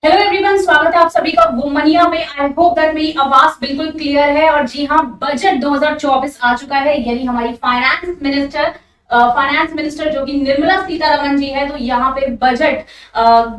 Hello everyone, स्वागत है आप सभी का वुमनिया में। आई होप दैट मेरी आवाज बिल्कुल क्लियर है। और जी हाँ, बजट 2024 आ चुका है, यानी हमारी फाइनेंस मिनिस्टर जो कि निर्मला सीतारमण जी है। तो यहाँ पे बजट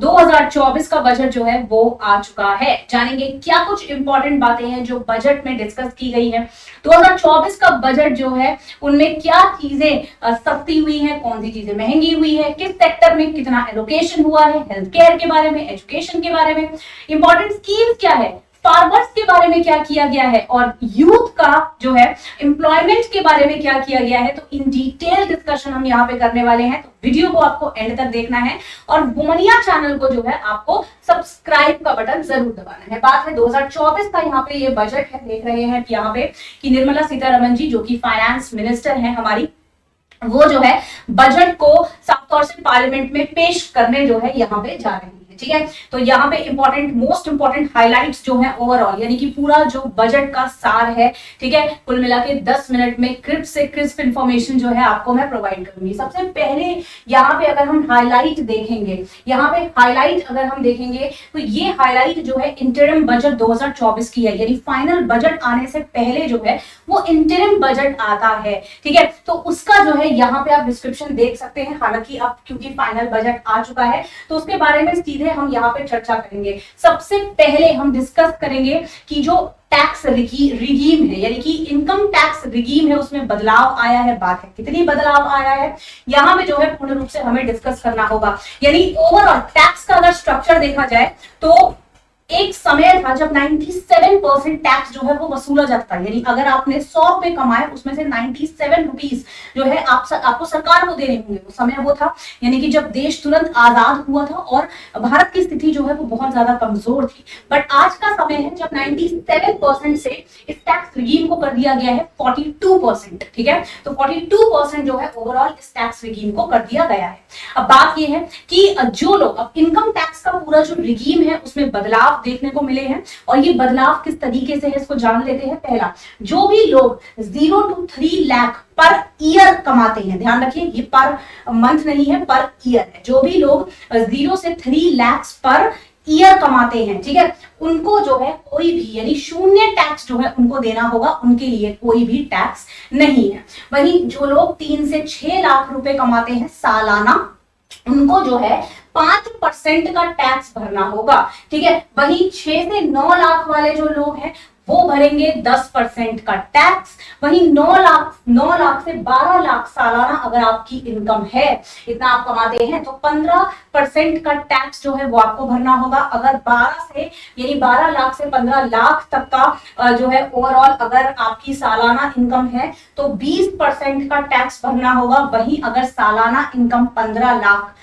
2024 का बजट जो है वो आ चुका है। जानेंगे क्या कुछ इंपॉर्टेंट बातें हैं जो बजट में डिस्कस की गई है। 2024 का बजट जो है उनमें क्या चीजें सस्ती हुई है, कौन सी चीजें महंगी हुई है, किस सेक्टर में कितना एलोकेशन हुआ है, हेल्थ केयर के बारे में, एजुकेशन के बारे में, इंपॉर्टेंट स्कीम्स क्या है, फार्मर्स के बारे में क्या किया गया है, और यूथ का जो है एम्प्लॉयमेंट के बारे में क्या किया गया है। तो इन डिटेल डिस्कशन हम यहाँ पे करने वाले हैं। तो वीडियो को आपको एंड तक देखना है और वुमनिया चैनल को जो है आपको सब्सक्राइब का बटन जरूर दबाना है। बात है 2024 का, यहाँ पे ये बजट है, देख रहे हैं यहाँ पे कि निर्मला सीतारमण जी जो कि फाइनेंस मिनिस्टर है हमारी, वो जो है बजट को साफ तौर से पार्लियामेंट में पेश करने जो है यहाँ पे जा रही है। ठीक है, तो यहाँ पे इंपॉर्टेंट मोस्ट इंपॉर्टेंट हाइलाइट्स जो है ओवरऑल, यानी कि पूरा जो बजट का सार है, ठीक है, कुल मिला के 10 मिनट में क्रिस्प से क्रिस्प इंफॉर्मेशन जो है आपको मैं प्रोवाइड करूंगी। सबसे पहले यहाँ पे अगर हम हाईलाइट देखेंगे, यहाँ पे हाईलाइट अगर हम देखेंगे तो ये हाईलाइट जो है इंटरिम बजट 2024 की है, यानी फाइनल बजट आने से पहले जो है वो इंटरिम बजट आता है। ठीक है, तो उसका जो है यहाँ पे आप डिस्क्रिप्शन देख सकते हैं। हालांकि अब क्योंकि फाइनल बजट आ चुका है तो उसके बारे में सीधे हम यहाँ पे चर्चा करेंगे। सबसे पहले हम डिस्कस करेंगे कि जो टैक्स रिगीम है, यानी कि इनकम टैक्स रिगीम है, उसमें बदलाव आया है। बात है कितनी बदलाव आया है, यहाँ पे जो है पूर्ण रूप से हमें डिस्कस करना होगा। यानी ओवरऑल टैक्स का अगर स्ट्रक्चर देखा जाए तो एक समय था जब 97% टैक्स जो है वो वसूला जाता है, यानी अगर आपने 100 रुपए कमाए उसमें से 97 रुपीज जो है आपको सरकार को देने होंगे। वो समय वो था, यानी कि जब देश तुरंत आजाद हुआ था और भारत की स्थिति जो है वो बहुत ज्यादा कमजोर थी। बट आज का समय है जब 97% से इस टैक्स रिगीम को कर दिया गया है 42%। ठीक है, तो 42% जो है ओवरऑल इस टैक्स रिगीम को कर दिया गया है। अब बात यह है कि जो लोग अब इनकम टैक्स का पूरा जो रिगीम है उसमें बदलाव देखने को मिले हैं, और ये बदलाव किस तरीके से है इसको जान लेते हैं। पहला, जो भी लोग 0 to 3 लाख पर ईयर कमाते हैं, ध्यान रखिए ये पर मंथ नहीं है, पर ईयर है। जो भी लोग 0 से 3 लाख पर ईयर कमाते हैं, ठीक है, उनको जो है कोई भी यानी शून्य टैक्स जो है उनको देना होगा, उनके लिए कोई भी टैक्स नहीं है। वहीं जो लोग 3 से 6 लाख रुपए कमाते हैं सालाना, उनको जो है 5% का टैक्स भरना होगा। ठीक है, वहीं 6 से 9 लाख वाले जो लोग हैं वो भरेंगे 10% का टैक्स। वहीं 9 लाख से 12 लाख सालाना अगर आपकी इनकम है, इतना आप कमाते हैं, तो 15% का टैक्स जो है वो आपको भरना होगा। अगर 12 लाख से 15 लाख तक का जो है ओवरऑल अगर आपकी सालाना इनकम है तो 20% का टैक्स भरना होगा। वहीं अगर सालाना इनकम 15 लाख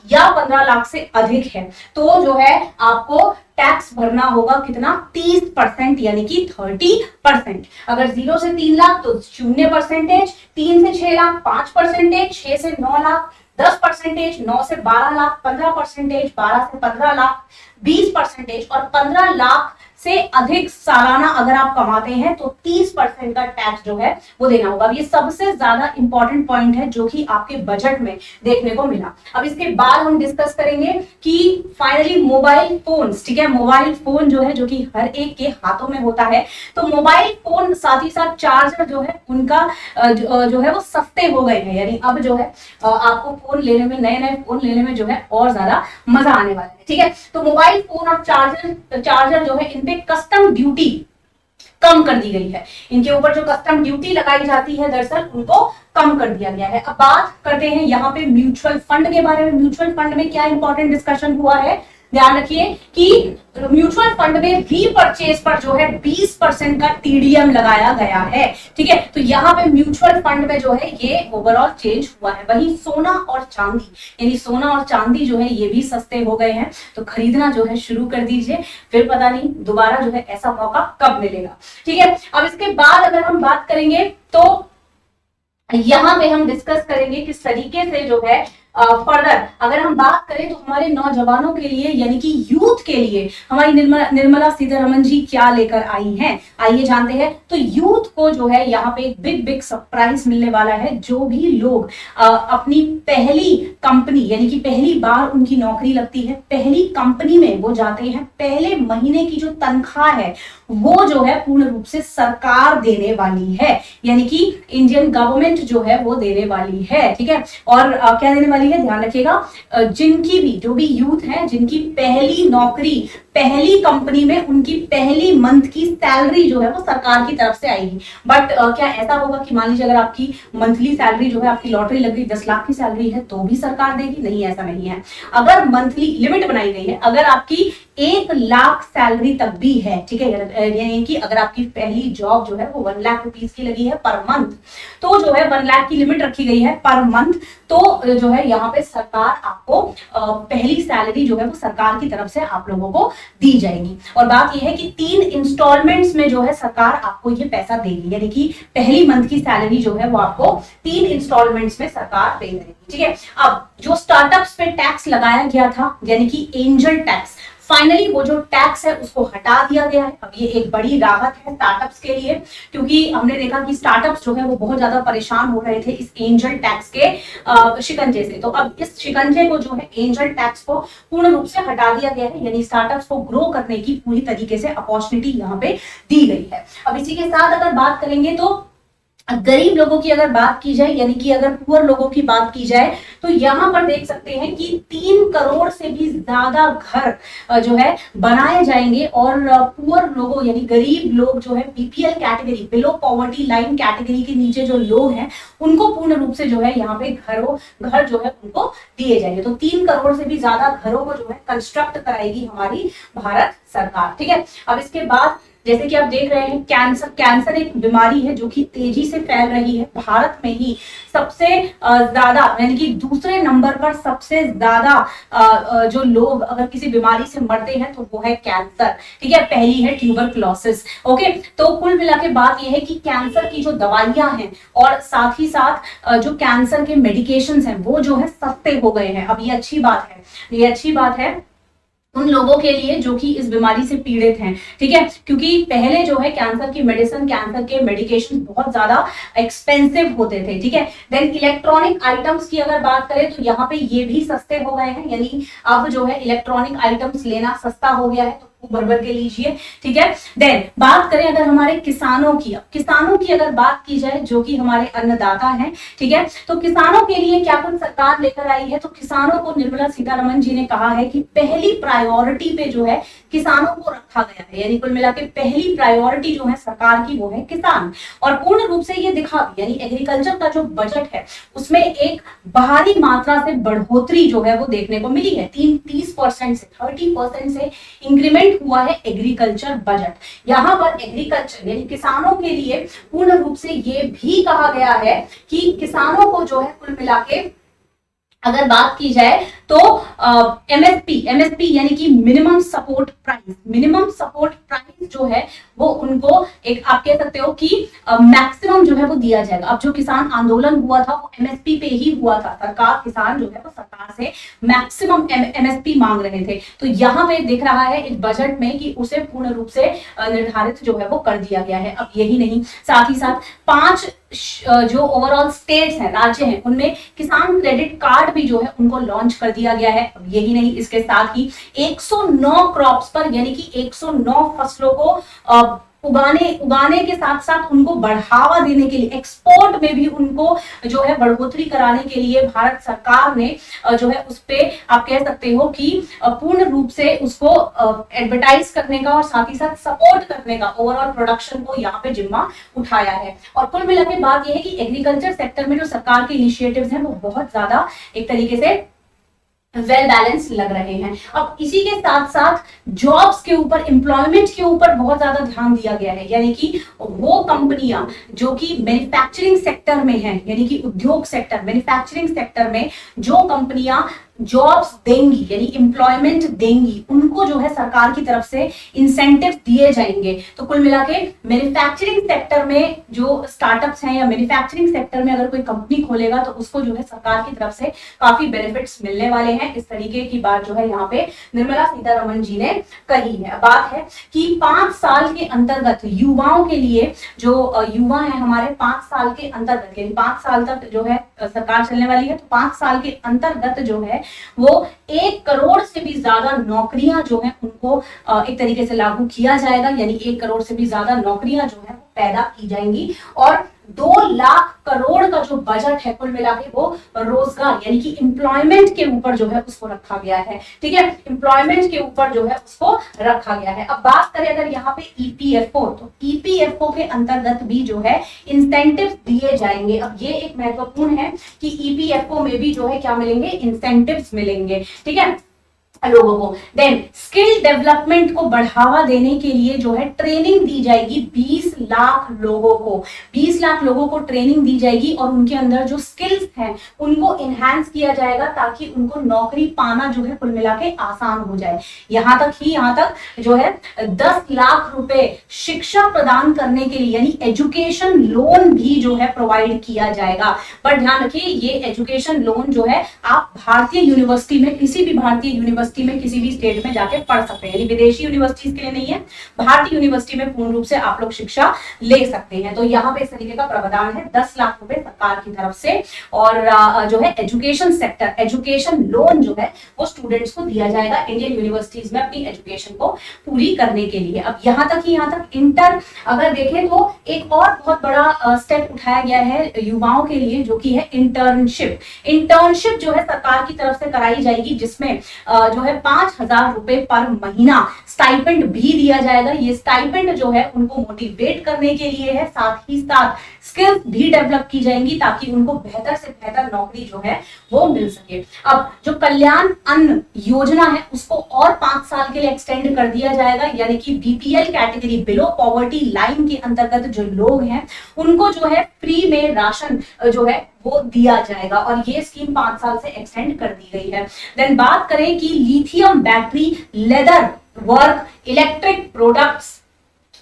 या 15 लाख से अधिक है तो जो है आपको टैक्स भरना होगा कितना, 30%, यानी कि 30%। अगर 0 से 3 लाख तो 0%, 3 से 6 लाख 5%, 6 से 9 लाख 10%, 9 से 12 लाख 15%, 12 से 15 लाख 20%, और 15 लाख से अधिक सालाना अगर आप कमाते हैं तो 30% का टैक्स जो है वो देना होगा। अब ये सबसे ज्यादा इंपॉर्टेंट पॉइंट है जो कि आपके बजट में देखने को मिला। अब इसके बाद हम डिस्कस करेंगे कि फाइनली मोबाइल फोन्स, ठीक है, मोबाइल फोन जो है जो कि हर एक के हाथों में होता है, तो मोबाइल फोन साथ ही साथ चार्जर जो है उनका जो है वो सस्ते हो गए हैं। यानी अब जो है आपको फोन लेने में, नए नए फोन लेने में जो है और ज्यादा मजा आने वाला है। ठीक है, तो मोबाइल फोन और चार्जर जो है इन पे कस्टम ड्यूटी कम कर दी गई है। इनके ऊपर जो कस्टम ड्यूटी लगाई जाती है दरअसल उनको कम कर दिया गया है। अब बात करते हैं यहाँ पे म्यूचुअल फंड के बारे में। म्यूचुअल फंड में क्या इंपॉर्टेंट डिस्कशन हुआ है, ध्यान रखिए कि म्यूचुअल फंड में रीपरचेज पर जो है 20% का टीडीएम लगाया गया है। ठीक है, तो यहाँ पे म्यूचुअल फंड में जो है ये ओवरऑल चेंज हुआ है। वहीं सोना और चांदी, यानी सोना और चांदी जो है ये भी सस्ते हो गए हैं, तो खरीदना जो है शुरू कर दीजिए, फिर पता नहीं दोबारा जो है ऐसा मौका कब मिलेगा। ठीक है, अब इसके बाद अगर हम बात करेंगे तो यहाँ पे हम डिस्कस करेंगे किस तरीके से जो है फर्दर अगर हम बात करें तो हमारे नौजवानों के लिए यानी कि यूथ के लिए हमारी निर्मला सीतारमण जी क्या लेकर आई हैं, आइए जानते हैं। तो यूथ को जो है यहाँ पे एक बिग बिग सरप्राइज मिलने वाला है। जो भी लोग अपनी पहली कंपनी यानी कि पहली बार उनकी नौकरी लगती है, पहली कंपनी में वो जाते हैं, पहले महीने की जो तनख्वाह है वो जो है पूर्ण रूप से सरकार देने वाली है, यानी कि इंडियन गवर्नमेंट जो है वो देने वाली है। ठीक है, और क्या देने वाली है, ध्यान रखिएगा, जिनकी भी जो भी यूथ है जिनकी पहली नौकरी पहली कंपनी में उनकी पहली मंथ की सैलरी जो है वो सरकार की तरफ से आएगी। बट क्या ऐसा होगा कि मान लीजिए अगर आपकी मंथली सैलरी जो है, आपकी लॉटरी लग गई 10 लाख की सैलरी है तो भी सरकार देगी? नहीं, ऐसा नहीं है। अगर मंथली लिमिट बनाई गई है, अगर आपकी 1 लाख सैलरी तक भी है, ठीक है, यानी कि अगर आपकी पहली जॉब जो है वो 1 लाख रुपीज की लगी है पर मंथ, तो जो है 1 लाख की लिमिट रखी गई है पर मंथ, तो जो है यहाँ पे सरकार आपको पहली सैलरी जो है वो सरकार की तरफ से आप लोगों को दी जाएगी। और बात यह है कि 3 इंस्टॉलमेंट्स में जो है सरकार आपको ये पैसा देगी, यानी कि पहली मंथ की सैलरी जो है वो आपको 3 इंस्टॉलमेंट्स में सरकार पे देगी। ठीक है, अब जो स्टार्टअप्स पे टैक्स लगाया गया था यानी कि एंजल टैक्स, फाइनली वो जो टैक्स है उसको हटा दिया गया है। अब ये एक बड़ी राहत है स्टार्टअप्स के लिए, क्योंकि हमने देखा कि स्टार्टअप्स जो है वो बहुत ज्यादा परेशान हो रहे थे इस एंजल टैक्स के शिकंजे से। तो अब इस शिकंजे को जो है एंजल टैक्स को पूर्ण रूप से हटा दिया गया है, यानी स्टार्टअप्स को ग्रो करने की पूरी तरीके से अपॉर्चुनिटी यहाँ पे दी गई है। अब इसी के साथ अगर बात करेंगे तो गरीब लोगों की अगर बात की जाए, यानी कि अगर पुअर लोगों की बात की जाए, तो यहां पर देख सकते हैं कि 3 करोड़ से भी ज्यादा घर जो है बनाए जाएंगे। और पुअर लोगों यानी गरीब लोग जो है BPL category, below poverty line category के नीचे जो लोग हैं उनको पूर्ण रूप से जो है यहाँ पे घर जो है उनको दिए जाएंगे। तो 3 करोड़ से भी ज्यादा घरों को जो है कंस्ट्रक्ट कराएगी हमारी भारत सरकार। ठीक है, अब इसके बाद जैसे कि आप देख रहे हैं कैंसर एक बीमारी है जो कि तेजी से फैल रही है। भारत में ही सबसे ज्यादा यानी कि दूसरे नंबर पर सबसे ज्यादा जो लोग अगर किसी बीमारी से मरते हैं तो वो है कैंसर। ठीक है, पहली है ट्यूबरक्लोसिस। ओके, तो कुल मिला के बात यह है कि कैंसर की जो दवाइयां हैं और साथ ही साथ जो कैंसर के मेडिकेशंस हैं वो जो है सस्ते हो गए हैं। अब ये अच्छी बात है, ये अच्छी बात है उन लोगों के लिए जो कि इस बीमारी से पीड़ित हैं। ठीक है, क्योंकि पहले जो है कैंसर की मेडिसिन, कैंसर के मेडिकेशन बहुत ज्यादा एक्सपेंसिव होते थे। ठीक है, देन इलेक्ट्रॉनिक आइटम्स की अगर बात करें तो यहाँ पे ये भी सस्ते हो गए हैं, यानी अब जो है इलेक्ट्रॉनिक आइटम्स लेना सस्ता हो गया है, तो भर भर के लीजिए। ठीक है, देन बात करें अगर हमारे किसानों की, किसानों की अगर बात की जाए जो कि हमारे अन्नदाता हैं, ठीक है, तो किसानों के लिए क्या कुछ सरकार लेकर आई है। तो किसानों को निर्मला सीतारमण जी ने कहा है कि पहली प्रायोरिटी पे जो है किसानों को रखा गया है, यानी कुल मिला के पहली प्रायोरिटी जो है सरकार की वो है किसान। और पूर्ण रूप से ये दिखा, यानी एग्रीकल्चर का जो बजट है उसमें एक भारी मात्रा से बढ़ोतरी जो है वो देखने को मिली है। 30% से 30% से इंक्रीमेंट हुआ है एग्रीकल्चर बजट। यहाँ पर एग्रीकल्चर यानी किसानों के लिए पूर्ण रूप से ये भी कहा गया है कि किसानों को जो है कुल मिला के अगर बात की जाए तो एमएसपी यानी कि मिनिमम सपोर्ट प्राइस जो है वो उनको एक आप कह सकते हो कि मैक्सिमम जो है वो दिया जाएगा। अब जो किसान आंदोलन हुआ था वो एमएसपी पे ही हुआ था, किसान जो है वो सरकार से मैक्सिमम एमएसपी मांग रहे थे। तो यहाँ पे दिख रहा है इस बजट में कि उसे पूर्ण रूप से निर्धारित जो है वो कर दिया गया है। अब यही नहीं, साथ ही साथ 5 जो ओवरऑल स्टेट्स हैं, राज्य हैं, उनमें किसान क्रेडिट कार्ड भी जो है उनको लॉन्च कर दिया गया है। अब यही नहीं, इसके साथ ही 109 क्रॉप्स पर यानी कि 109 फसलों को उगाने के साथ साथ उनको बढ़ावा देने के लिए, एक्सपोर्ट में भी उनको जो है बढ़ोतरी कराने के लिए भारत सरकार ने जो है उस पे आप कह सकते हो कि पूर्ण रूप से उसको एडवर्टाइज करने का और साथ ही साथ सपोर्ट करने का, ओवरऑल प्रोडक्शन को यहाँ पे जिम्मा उठाया है। और कुल मिलाकर बात यह है कि एग्रीकल्चर सेक्टर में जो सरकार के इनिशिएटिव्स हैं वो बहुत ज्यादा एक तरीके से वेल बैलेंस लग रहे हैं। अब इसी के साथ साथ जॉब्स के ऊपर, एम्प्लॉयमेंट के ऊपर बहुत ज्यादा ध्यान दिया गया है, यानी कि वो कंपनियां जो कि मैन्युफैक्चरिंग सेक्टर में हैं, यानी कि उद्योग सेक्टर, मैन्युफैक्चरिंग सेक्टर में जो कंपनियां जॉब्स देंगी यानी एम्प्लॉयमेंट देंगी, उनको जो है सरकार की तरफ से इंसेंटिव दिए जाएंगे। तो कुल मिला के मैन्युफैक्चरिंग सेक्टर में जो स्टार्टअप्स हैं या मैन्युफैक्चरिंग सेक्टर में अगर कोई कंपनी खोलेगा तो उसको जो है सरकार की तरफ से काफी बेनिफिट्स मिलने वाले हैं। इस तरीके की बात जो है यहाँ पे निर्मला सीतारमण जी ने कही है। बात है कि 5 साल के अंतर्गत युवाओं के लिए, जो युवा है हमारे 5 साल के अंतर्गत यानी 5 साल तक जो है सरकार चलने वाली है, तो 5 साल के अंतर्गत जो है वो 1 करोड़ से भी ज्यादा नौकरियां जो है उनको एक तरीके से लागू किया जाएगा, यानी 1 करोड़ से भी ज्यादा नौकरियां जो है पैदा की जाएंगी। और 2 लाख करोड़ का जो बजट है कुल मिला के वो रोजगार यानी कि एम्प्लॉयमेंट के ऊपर जो है उसको रखा गया है। ठीक है, एम्प्लॉयमेंट के ऊपर जो है उसको रखा गया है। अब बात करें अगर यहाँ पे ईपीएफओ, तो ईपीएफओ के अंतर्गत भी जो है इंसेंटिव दिए जाएंगे। अब ये एक महत्वपूर्ण है कि ईपीएफओ में भी जो है क्या मिलेंगे, इंसेंटिव्स मिलेंगे। ठीक है लोगों को। देन स्किल डेवलपमेंट को बढ़ावा देने के लिए जो है ट्रेनिंग दी जाएगी 20 लाख लोगों को, 20 लाख लोगों को ट्रेनिंग दी जाएगी और उनके अंदर जो स्किल्स हैं उनको इनहैंस किया जाएगा ताकि उनको नौकरी पाना जो है कुल मिला के आसान हो जाए। यहाँ तक जो है 10 लाख रुपए शिक्षा प्रदान करने के लिए यानी एजुकेशन लोन भी जो है प्रोवाइड किया जाएगा। पर ध्यान रखिए ये एजुकेशन लोन जो है आप भारतीय यूनिवर्सिटी में, किसी भी भारतीय यूनिवर्सिटी में किसी भी स्टेट में जाके पढ़ सकते हैं, यानी विदेशी यूनिवर्सिटीज के लिए नहीं है, भारतीय यूनिवर्सिटी में पूर्ण रूप से आप लोग शिक्षा ले सकते हैं। तो यहाँ पे इस तरीके का प्रावधान है 10 लाख रुपए सरकार की तरफ से। और जो है एजुकेशन सेक्टर, एजुकेशन लोन जो है वो स्टूडेंट्स को दिया जाएगा इंडियन यूनिवर्सिटीज में अपनी एजुकेशन को पूरी करने के लिए। अब यहाँ तक इंटर अगर देखें तो एक और बहुत बड़ा स्टेप उठाया गया है युवाओं के लिए, जो कि है इंटर्नशिप। इंटर्नशिप जो है सरकार की तरफ से कराई जाएगी, जिसमें जो है 5,000 रुपए पर महीना स्टाइपेंड भी दिया जाएगा। ये स्टाइपेंड जो है उनको मोटिवेट करने के लिए है, साथ ही साथ स्किल्स भी डेवलप की जाएंगी ताकि उनको बेहतर से बेहतर नौकरी जो है वो मिल सके। अब जो कल्याण अन्न योजना है उसको और 5 साल के लिए एक्सटेंड कर दिया जाएगा, यानी कि BPL category, below poverty line के अंतर्गत जो लोग हैं उनको जो है फ्री में राशन जो है वो दिया जाएगा और ये स्कीम 5 साल से एक्सटेंड कर दी गई है। देन बात करें कि lithium battery, leather work, electric products,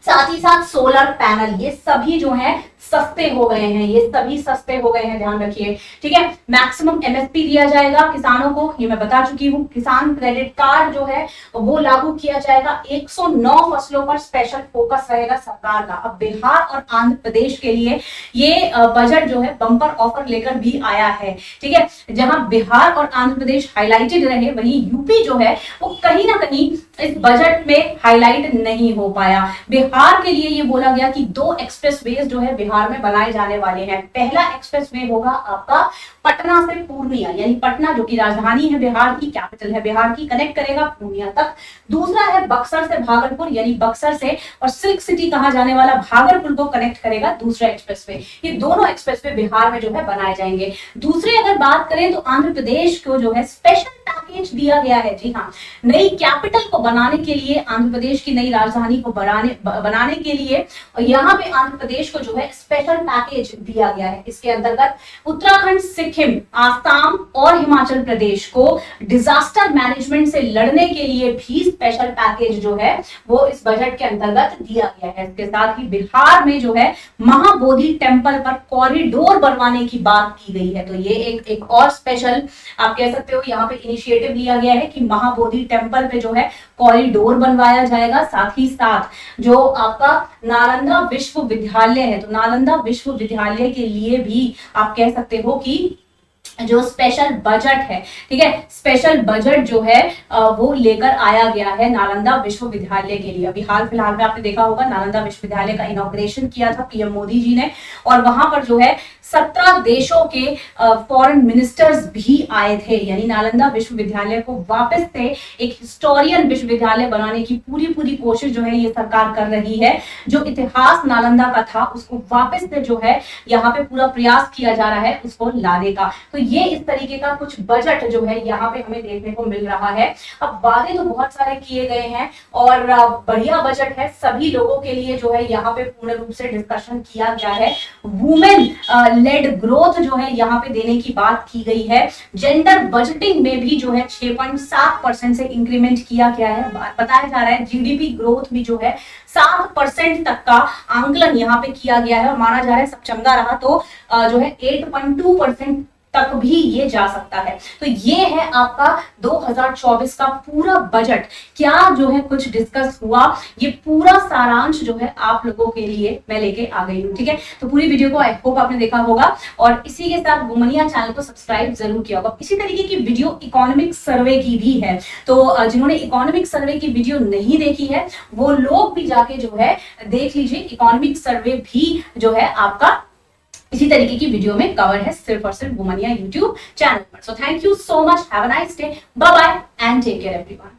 साथ ही साथ सोलर पैनल, ये सभी जो है सस्ते हो गए हैं, ये सभी सस्ते हो गए हैं, ध्यान रखिए। ठीक है, मैक्सिमम एमएसपी दिया जाएगा किसानों को, ये मैं बता चुकी हूँ। किसान क्रेडिट कार्ड जो है वो लागू किया जाएगा। 109 फसलों पर स्पेशल फोकस रहेगा सरकार का। अब बिहार और आंध्र प्रदेश के लिए ये बजट जो है बम्पर ऑफर लेकर भी आया है। ठीक है, जहां बिहार और आंध्र प्रदेश हाईलाइटेड रहे, वहीं यूपी जो है वो कहीं ना कहीं इस बजट में हाईलाइट नहीं हो पाया। बिहार के लिए ये बोला गया कि 2 एक्सप्रेसवेज जो है बिहार में बनाए जाने वाले हैं। पहला एक्सप्रेसवे होगा आपका पटना से पूर्णिया, यानी पटना जो कि राजधानी है बिहार की, कैपिटल है बिहार की, कनेक्ट करेगा पूर्णिया तक। दूसरा है बक्सर से भागलपुर, यानी बक्सर से और सिल्क सिटी कहा जाने वाला भागलपुर को कनेक्ट करेगा दूसरा एक्सप्रेसवे। ये दोनों एक्सप्रेसवे बिहार में जो है बनाए जाएंगे। दूसरे अगर बात करें तो आंध्र प्रदेश को जो है स्पेशल पैकेज दिया गया है। जी हाँ, नई कैपिटल को बनाने के लिए, आंध्र प्रदेश की नई राजधानी को बनाने के लिए यहाँ पे आंध्र प्रदेश को जो है स्पेशल पैकेज दिया गया है। इसके अंतर्गत उत्तराखंड, सिक्किम, आसाम और हिमाचल प्रदेश को डिजास्टर मैनेजमेंट से लड़ने के लिए भी स्पेशल पैकेज जो है वो इस बजट के अंतर्गत दिया गया है। इसके साथ ही बिहार में जो है महाबोधि टेम्पल पर कॉरिडोर बनवाने की बात की गई है। तो ये एक और स्पेशल आप कह सकते हो यहाँ पे इनिशिएटिव लिया गया है कि महाबोधि टेम्पल पे जो है कॉरिडोर बनवाया जाएगा। साथ ही साथ जो आपका नालंदा विश्वविद्यालय है, तो नालंदा विश्वविद्यालय के लिए भी आप कह सकते हो कि जो स्पेशल बजट है, ठीक है, स्पेशल बजट जो है वो लेकर आया गया है नालंदा विश्वविद्यालय के लिए। अभी हाल फिलहाल में आपने देखा होगा नालंदा विश्वविद्यालय का इनॉग्रेशन किया था पीएम मोदी जी ने, और वहां पर जो है 17 देशों के फॉरेन मिनिस्टर्स भी आए थे। यानी नालंदा विश्वविद्यालय को वापस से एक हिस्टोरियन विश्वविद्यालय बनाने की पूरी कोशिश जो है ये सरकार कर रही है। जो इतिहास नालंदा का था उसको वापस से जो है यहाँ पे पूरा प्रयास किया जा रहा है उसको लाने का। तो ये इस तरीके का कुछ बजट जो है यहाँ पे हमें देखने को मिल रहा है। अब वादे तो बहुत सारे किए गए हैं और बढ़िया बजट है, सभी लोगों के लिए जो है यहाँ पे पूर्ण रूप से डिस्कशन किया गया है। वुमेन लेड ग्रोथ जो है यहाँ पे देने की बात की गई है। जेंडर बजटिंग में भी जो है 6.7% से इंक्रीमेंट किया गया है। बताया जा रहा है जीडीपी ग्रोथ भी जो है 7% तक का आंकलन यहाँ पे किया गया है और माना जा रहा है सब चंगा रहा तो जो है 8.2% तक भी ये जा सकता है। तो ये है आपका 2024 का पूरा बजट। क्या जो है कुछ डिस्कस हुआ, ये पूरा सारांश जो है आप लोगों के लिए मैं लेके आ गई हूँ। ठीक है, तो पूरी वीडियो को आई होप आपने देखा होगा और इसी के साथ वुमनिया चैनल को सब्सक्राइब जरूर किया होगा। इसी तरीके की वीडियो इकोनॉमिक सर्वे की भी है, तो जिन्होंने इकोनॉमिक सर्वे की वीडियो नहीं देखी है वो लोग भी जाके जो है देख लीजिए। इकोनॉमिक सर्वे भी जो है आपका इसी तरीके की वीडियो में कवर है सिर्फ और सिर्फ वुमनिया यूट्यूब चैनल पर। So thank you so much, have a nice day, bye bye and take care everyone.